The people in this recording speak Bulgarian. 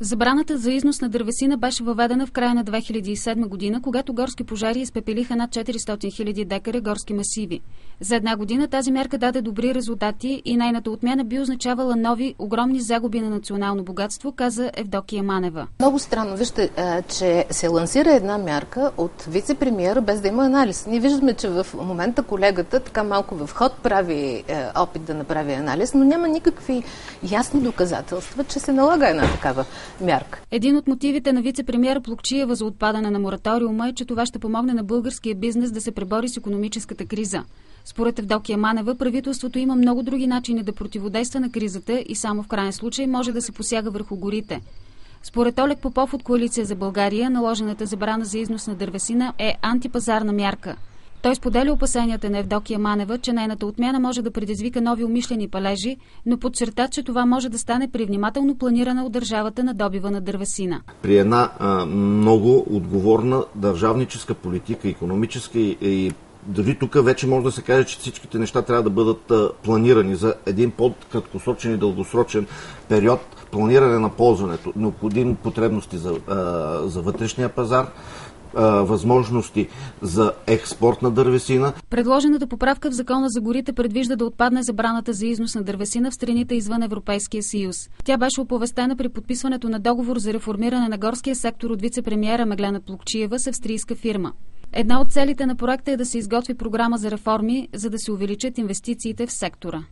Забраната за износ на дървесина беше въведена в края на 2007 година, когато горски пожари изпепелиха над 400 000 декара горски масиви. За една година тази мярка даде добри резултати и нейната отмяна би означавала нови огромни загуби на национално богатство, каза Евдокия Манева. Много странно, вижте, че се лансира една мярка от вице-премиера без да има анализ. Ние виждаме, че в момента колегата така малко в ход прави опит да направи анализ, но няма никакви ясни доказателства, че се налага една такава мярка. Един от мотивите на вице-премиера Плугчиева за отпадане на мораториума е, че това ще помогне на българския бизнес да се пребори с икономическата криза. Според Евдокия Манева, правителството има много други начини да противодейства на кризата и само в крайен случай може да се посяга върху горите. Според Олег Попов от Коалиция за България, наложената забрана за износ на дървесина е антипазарна мярка. Той споделя опасенията на Евдокия Манева, че нейната отмяна може да предизвика нови умишлени палежи, но подчерта, че това може да стане при внимателно планирана от държавата на добива на дървесина. При една много отговорна държавническа политика, икономическа и дори тук вече може да се каже, че всичките неща трябва да бъдат планирани за един по-краткосрочен и дългосрочен период, планиране на ползването, необходими потребности за вътрешния пазар, възможности за експорт на дървесина. Предложената поправка в Закона за горите предвижда да отпадне забраната за износ на дървесина в страните извън Европейския съюз. Тя беше оповестена при подписването на договор за реформиране на горския сектор от вице-премиера Меглена Плугчиева с австрийска фирма. Една от целите на проекта е да се изготви програма за реформи, за да се увеличат инвестициите в сектора.